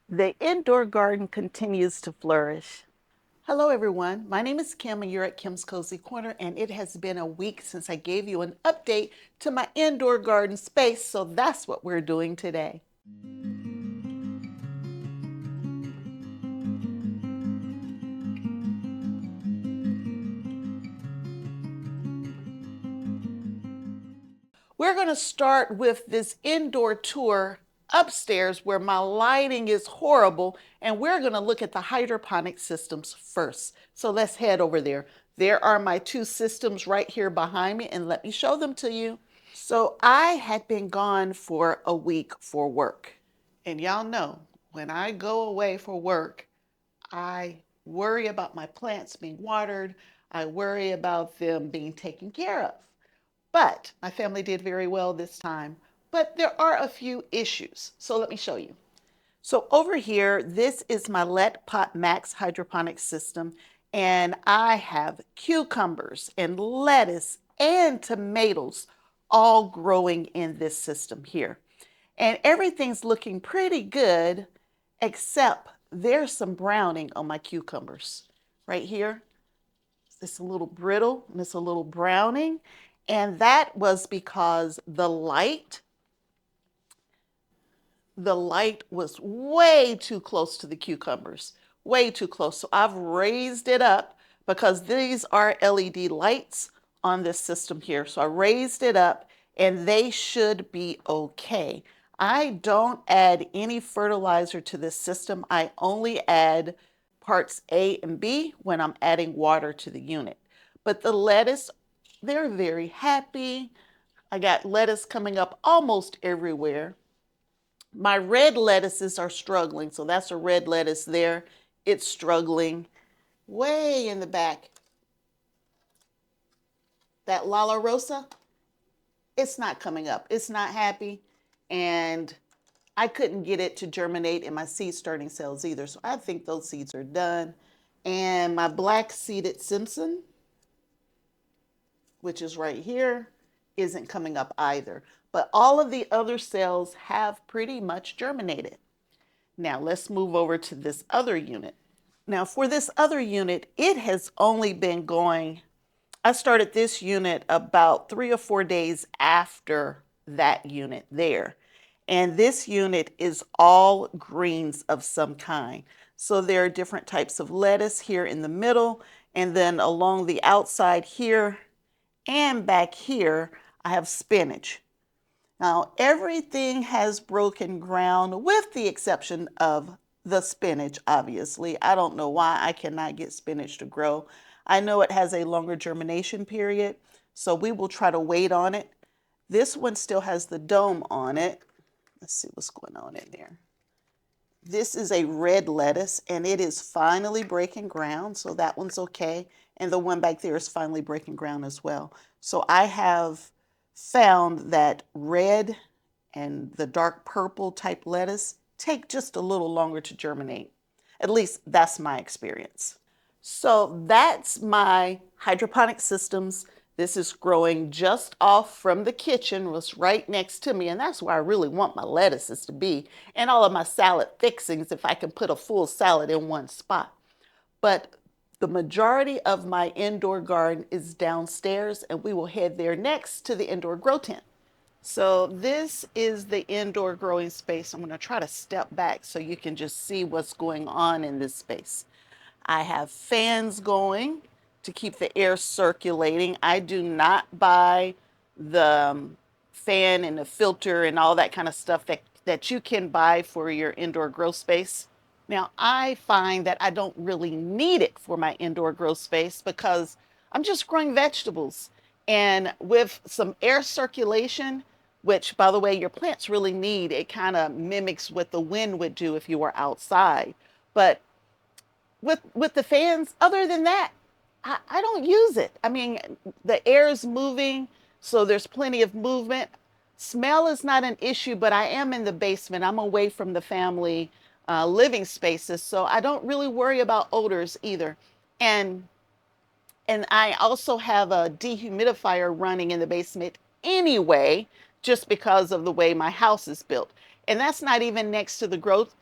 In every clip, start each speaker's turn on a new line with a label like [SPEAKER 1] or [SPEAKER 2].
[SPEAKER 1] The indoor garden continues to flourish. Hello everyone, my name is Kim and you're at Kim's Cozy Corner, and it has been a week since I gave you an update to my indoor garden space, so that's what we're doing today. We're going to start with this indoor tour upstairs where my lighting is horrible, and we're going to look at the hydroponic systems first. So let's head over there. There are my two systems right here behind me, and let me show them to you. So I had been gone for a week for work. And y'all know, when I go away for work, I worry about my plants being watered. I worry about them being taken care of. But my family did very well this time. But there are a few issues. So let me show you. So over here, this is my Let Pot Max hydroponic system. And I have cucumbers and lettuce and tomatoes all growing in this system here. And everything's looking pretty good, except there's some browning on my cucumbers. Right here, it's a little brittle and it's a little browning. And that was because the light was way too close to the cucumbers, way too close. So I've raised it up because these are LED lights on this system here. So I raised it up and they should be okay. I don't add any fertilizer to this system. I only add parts A and B when I'm adding water to the unit. But the lettuce, they're very happy. I got lettuce coming up almost everywhere. My red lettuces are struggling, so that's a red lettuce there. It's struggling way in the back. That Lala Rosa, it's not coming up. It's not happy, and I couldn't get it to germinate in my seed starting cells either, so I think those seeds are done. And my black seeded Simpson, which is right here, isn't coming up either. But all of the other cells have pretty much germinated. Now let's move over to this other unit. Now for this other unit, it has only been going, I started this unit about 3 or 4 days after that unit there. And this unit is all greens of some kind. So there are different types of lettuce here in the middle, and then along the outside here and back here, I have spinach. Now, everything has broken ground with the exception of the spinach, obviously. I don't know why I cannot get spinach to grow. I know it has a longer germination period, so we will try to wait on it. This one still has the dome on it. Let's see what's going on in there. This is a red lettuce, and it is finally breaking ground, so that one's okay. And the one back there is finally breaking ground as well. So I have found that red and the dark purple type lettuce take just a little longer to germinate. At least that's my experience. So that's my hydroponic systems. This is growing just off from the kitchen, was right next to me, and that's where I really want my lettuces to be, and all of my salad fixings if I can put a full salad in one spot. But the majority of my indoor garden is downstairs, and we will head there next to the indoor grow tent. So this is the indoor growing space. I'm going to try to step back so you can just see what's going on in this space. I have fans going to keep the air circulating. I do not buy the fan and the filter and all that kind of stuff that you can buy for your indoor grow space. Now, I find that I don't really need it for my indoor grow space because I'm just growing vegetables. And with some air circulation, which, by the way, your plants really need, it kind of mimics what the wind would do if you were outside. But with the fans, other than that, I don't use it. I mean, the air is moving, so there's plenty of movement. Smell is not an issue, but I am in the basement. I'm away from the family living spaces, so I don't really worry about odors either. And I also have a dehumidifier running in the basement anyway, just because of the way my house is built. And that's not even next to the growth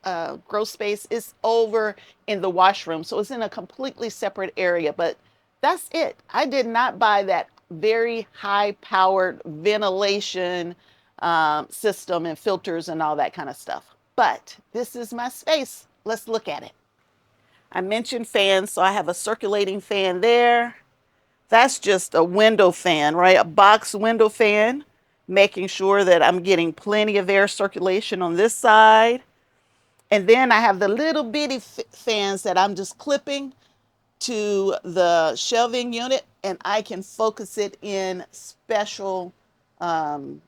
[SPEAKER 1] space. It's over in the washroom. So it's in a completely separate area, but that's it. I did not buy that very high powered ventilation system and filters and all that kind of stuff. But this is my space. Let's look at it. I mentioned fans, so I have a circulating fan there. That's just a window fan, right? A box window fan, making sure that I'm getting plenty of air circulation on this side. And then I have the little bitty fans that I'm just clipping to the shelving unit, and I can focus it in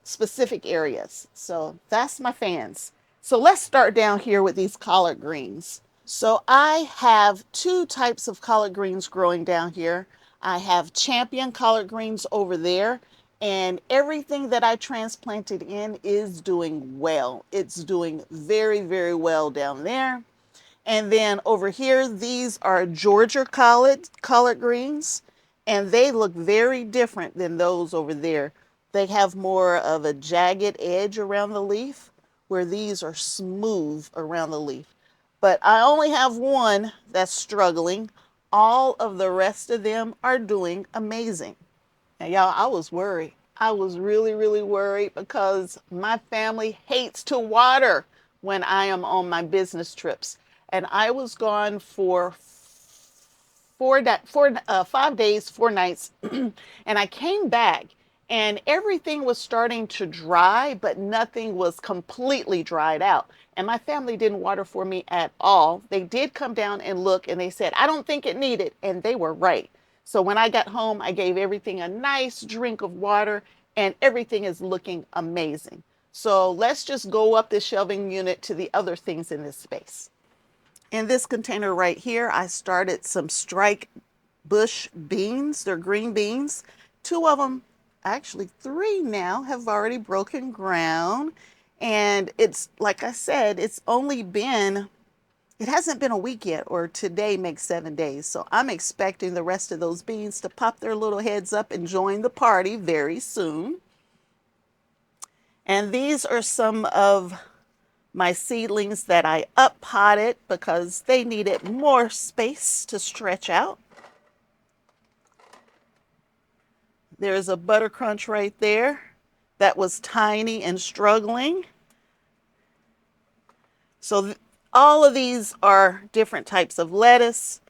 [SPEAKER 1] specific areas. So that's my fans. So let's start down here with these collard greens. So I have two types of collard greens growing down here. I have champion collard greens over there, and everything that I transplanted in is doing well. It's doing very, very well down there. And then over here, these are Georgia collard greens, and they look very different than those over there. They have more of a jagged edge around the leaf, where these are smooth around the leaf. But I only have one that's struggling. All of the rest of them are doing amazing. Now, y'all, I was worried. I was really, really worried because my family hates to water when I am on my business trips. And I was gone for 5 days, 4 nights, and I came back and everything was starting to dry, but nothing was completely dried out. And my family didn't water for me at all. They did come down and look, and they said, I don't think it needed, and they were right. So when I got home, I gave everything a nice drink of water, and everything is looking amazing. So let's just go up this shelving unit to the other things in this space. In this container right here, I started some strike bush beans. They're green beans. Two of them, actually three now, have already broken ground. And it's, like I said, it hasn't been a week yet, or today makes 7 days. So I'm expecting the rest of those beans to pop their little heads up and join the party very soon. And these are some of my seedlings that I up potted because they needed more space to stretch out. There's a butter crunch right there that was tiny and struggling. So all of these are different types of lettuce.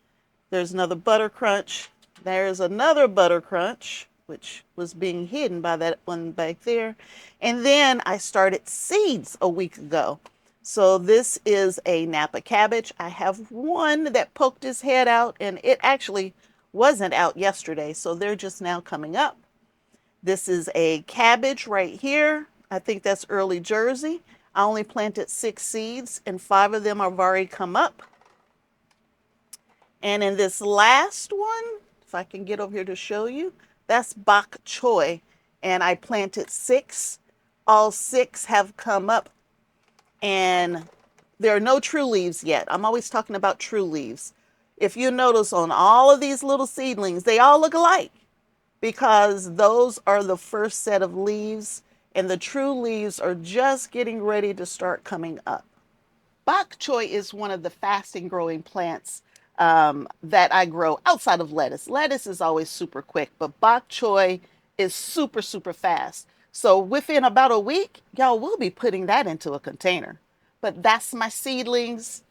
[SPEAKER 1] There's another butter crunch. There's another butter crunch, which was being hidden by that one back there. And then I started seeds a week ago. So this is a Napa cabbage. I have one that poked his head out, and it actually wasn't out yesterday, so they're just now coming up. This is a cabbage right here. I think that's early Jersey. I only planted 6 seeds, and 5 of them have already come up. And in this last one, if I can get over here to show you, that's bok choy, and I planted 6. All 6 have come up, and there are no true leaves yet. I'm always talking about true leaves. If you notice on all of these little seedlings, they all look alike because those are the first set of leaves, and the true leaves are just getting ready to start coming up. Bok choy is one of the fastest growing plants that I grow outside of lettuce. Lettuce is always super quick, but bok choy is super, super fast. So within about a week, y'all will be putting that into a container. But that's my seedlings.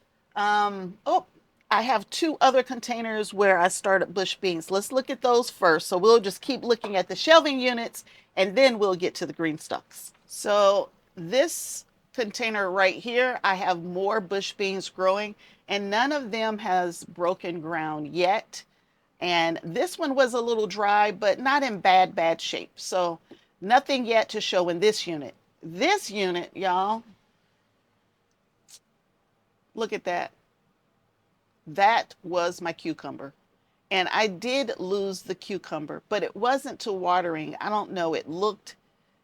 [SPEAKER 1] I have 2 other containers where I started bush beans. Let's look at those first. So we'll just keep looking at the shelving units, and then we'll get to the GreenStalks. So this container right here, I have more bush beans growing, and none of them has broken ground yet. And this one was a little dry, but not in bad shape. So nothing yet to show in this unit. This unit, y'all, look at that. That was my cucumber. And I did lose the cucumber, but it wasn't to watering. I don't know. It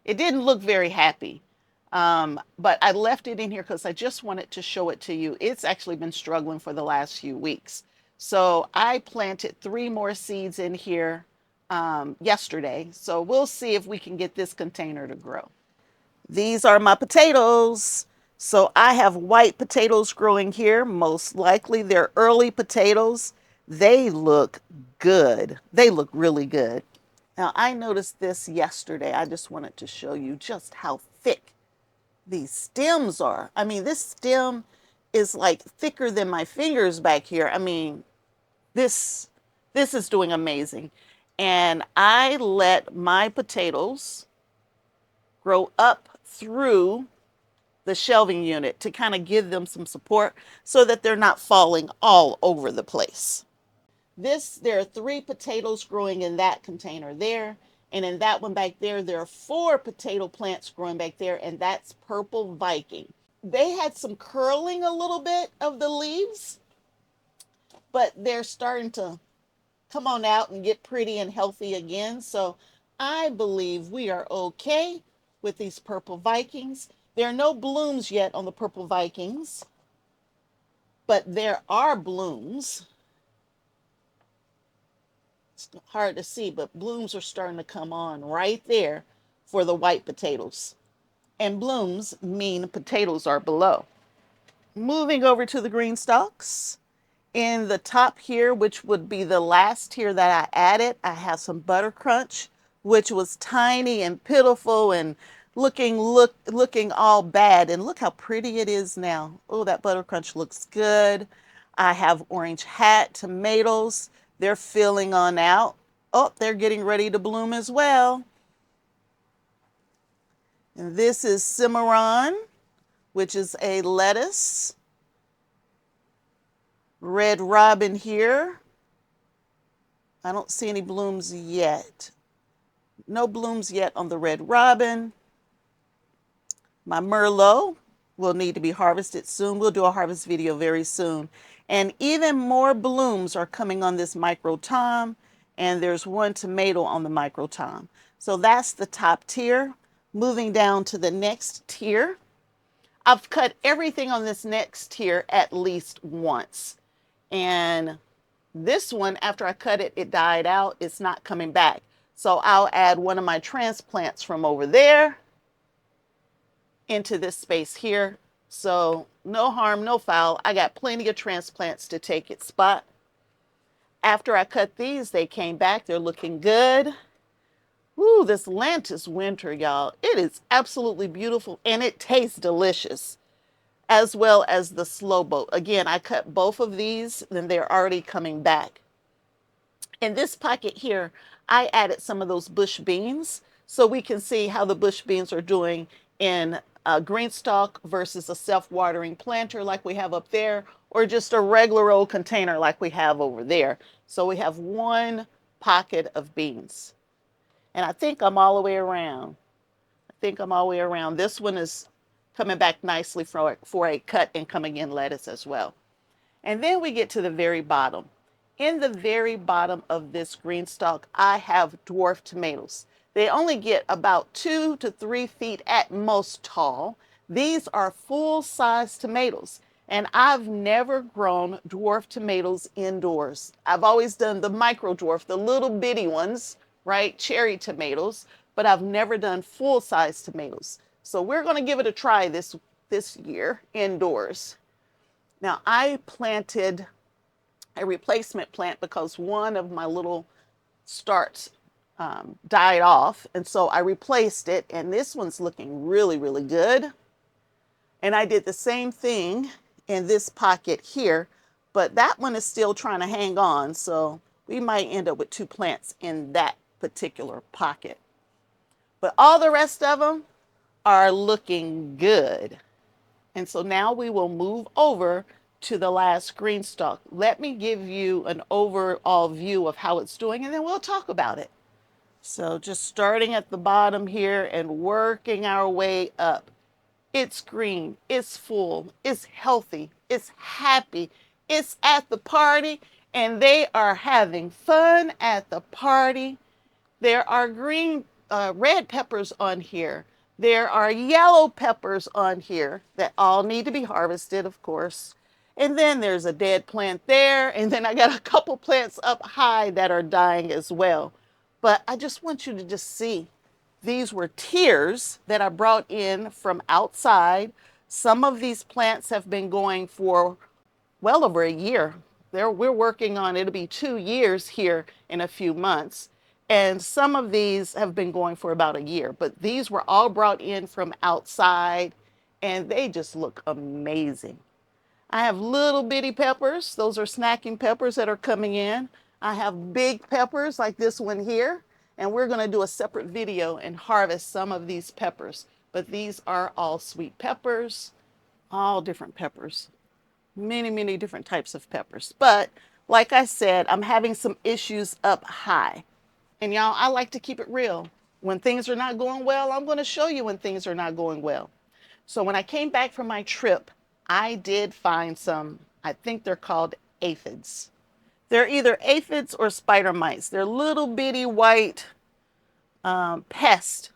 [SPEAKER 1] didn't look very happy. But I left it in here because I just wanted to show it to you. It's actually been struggling for the last few weeks. So I planted 3 more seeds in here yesterday. So we'll see if we can get this container to grow. These are my potatoes. So I have white potatoes growing here. Most likely they're early potatoes. They look good. They look really good. Now I noticed this yesterday. I just wanted to show you just how thick these stems are. I mean, this stem is like thicker than my fingers back here. I mean, this is doing amazing. And I let my potatoes grow up through the shelving unit to kind of give them some support so that they're not falling all over the place. There are 3 potatoes growing in that container there. And in that one back there, there are 4 potato plants growing back there, and that's Purple Viking. They had some curling a little bit of the leaves, but they're starting to come on out and get pretty and healthy again. So I believe we are okay with these Purple Vikings. There are no blooms yet on the Purple Vikings, but there are blooms. It's hard to see, but blooms are starting to come on right there for the white potatoes. And blooms mean potatoes are below. Moving over to the green stalks. In the top here, which would be the last tier that I added, I have some butter crunch, which was tiny and pitiful and looking all bad. And look how pretty it is now. Oh, that butter crunch looks good. I have orange hat tomatoes. They're filling on out. Oh, they're getting ready to bloom as well. And this is Cimarron, which is a lettuce. Red Robin here. I don't see any blooms yet. No blooms yet on the Red Robin. My Merlot will need to be harvested soon. We'll do a harvest video very soon. And even more blooms are coming on this Micro Tom. And there's 1 tomato on the Micro Tom. So that's the top tier. Moving down to the next tier. I've cut everything on this next tier at least once. And this one, after I cut it, it died out. It's not coming back. So I'll add one of my transplants from over there into this space here. So no harm, no foul. I got plenty of transplants to take its spot. After I cut these, they came back. They're looking good. Ooh, this Lantis winter, y'all. It is absolutely beautiful and it tastes delicious, as well as the slow boat. Again, I cut both of these, and they're already coming back. In this pocket here, I added some of those bush beans so we can see how the bush beans are doing in GreenStalk versus a self-watering planter like we have up there, or just a regular old container like we have over there. So we have 1 pocket of beans. And I think I'm all the way around. This one is coming back nicely for a cut and coming in lettuce as well. And then we get to the very bottom. In the very bottom of this green stalk, I have dwarf tomatoes. They only get about 2 to 3 feet at most tall. These are full-size tomatoes. And I've never grown dwarf tomatoes indoors. I've always done the micro dwarf, the little bitty ones, right? Cherry tomatoes, but I've never done full-size tomatoes. So we're going to give it a try this year indoors. Now I planted a replacement plant because one of my little starts died off. And so I replaced it, and this one's looking really, really good. And I did the same thing in this pocket here, but that one is still trying to hang on. So we might end up with 2 plants in that particular pocket. But all the rest of them are looking good. And so now we will move over to the last green stalk. Let me give you an overall view of how it's doing, and then we'll talk about it. So just starting at the bottom here and working our way up. It's green, it's full, it's healthy, it's happy, it's at the party, and they are having fun at the party. There are red peppers on here. There are yellow peppers on here that all need to be harvested, of course. And then there's a dead plant there. And then I got a couple plants up high that are dying as well. But I just want you to just see, these were tiers that I brought in from outside. Some of these plants have been going for well over a year. We're working on, it'll be 2 years here in a few months. And some of these have been going for about a year, but these were all brought in from outside and they just look amazing. I have little bitty peppers. Those are snacking peppers that are coming in. I have big peppers like this one here, and we're going to do a separate video and harvest some of these peppers. But these are all sweet peppers, all different peppers, many different types of peppers. But like I said, I'm having some issues up high. And y'all, I like to keep it real. When things are not going well, I'm going to show you when things are not going well. So when I came back from my trip, I did find some, I think they're called aphids. They're either aphids or spider mites. They're little bitty white pests.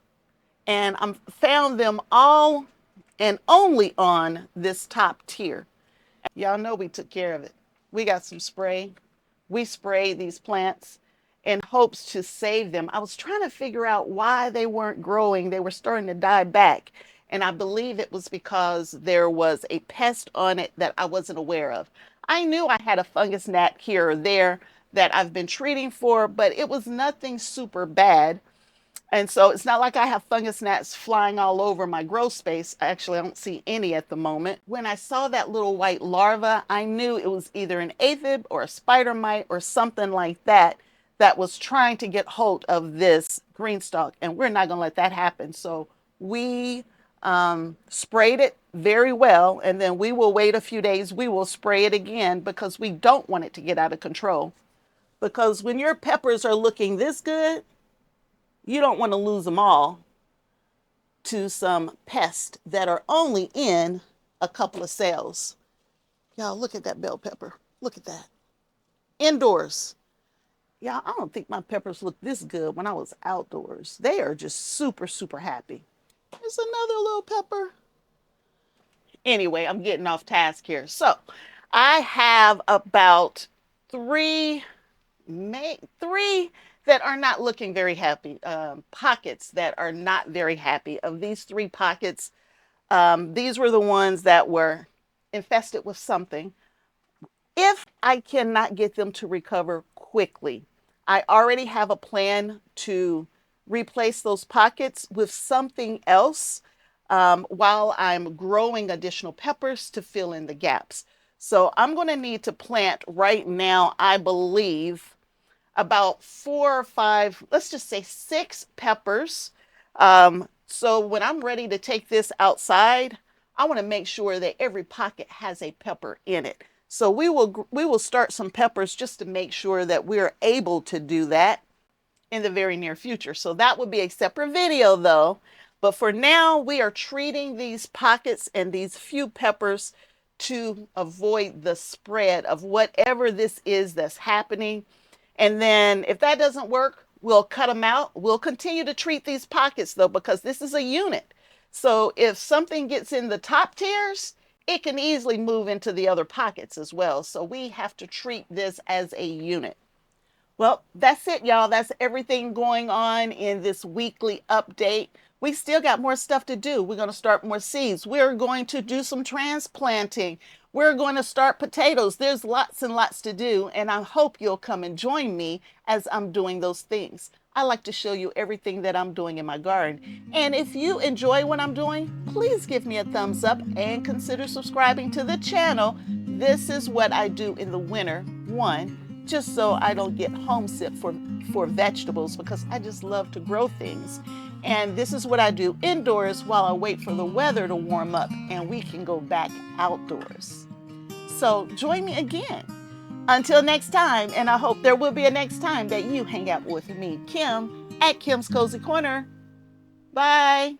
[SPEAKER 1] And I found them all and only on this top tier. Y'all know we took care of it. We got some spray. We sprayed these plants in hopes to save them. I was trying to figure out why they weren't growing. They were starting to die back. And I believe it was because there was a pest on it that I wasn't aware of. I knew I had a fungus gnat here or there that I've been treating for, but it was nothing super bad. And so it's not like I have fungus gnats flying all over my grow space. Actually, I don't see any at the moment. When I saw that little white larva, I knew it was either an aphid or a spider mite or something like that that was trying to get hold of this GreenStalk. And we're not going to let that happen. So we sprayed it very well. And then we will wait a few days. We will spray it again because we don't want it to get out of control. Because when your peppers are looking this good, you don't want to lose them all to some pests that are only in a couple of cells. Y'all, look at that bell pepper. Look at that. Indoors. Y'all, I don't think my peppers looked this good when I was outdoors. They are just super happy. There's another little pepper. Anyway, I'm getting off task here. So I have about three that are not looking very happy, pockets that are not very happy. Of these 3 pockets, these were the ones that were infested with something. If I cannot get them to recover quickly, I already have a plan to replace those pockets with something else while I'm growing additional peppers to fill in the gaps. So I'm going to need to plant right now, I believe, about 4 or 5, let's just say 6 peppers. So when I'm ready to take this outside, I want to make sure that every pocket has a pepper in it. So we will start some peppers just to make sure that we're able to do that in the very near future. So that would be a separate video though. But for now, we are treating these pockets and these few peppers to avoid the spread of whatever this is that's happening. And then if that doesn't work, we'll cut them out. We'll continue to treat these pockets though, because this is a unit. So if something gets in the top tiers, it can easily move into the other pockets as well. So we have to treat this as a unit. Well, that's it, y'all. That's everything going on in this weekly update. We still got more stuff to do. We're going to start more seeds. We're going to do some transplanting. We're going to start potatoes. There's lots and lots to do, and I hope you'll come and join me as I'm doing those things. I like to show you everything that I'm doing in my garden. And if you enjoy what I'm doing, please give me a thumbs up and consider subscribing to the channel. This is what I do in the winter, one, just so I don't get homesick for vegetables, because I just love to grow things. And this is what I do indoors while I wait for the weather to warm up and we can go back outdoors. So join me again. Until next time, and I hope there will be a next time that you hang out with me, Kim, at Kim's Cozy Corner. Bye.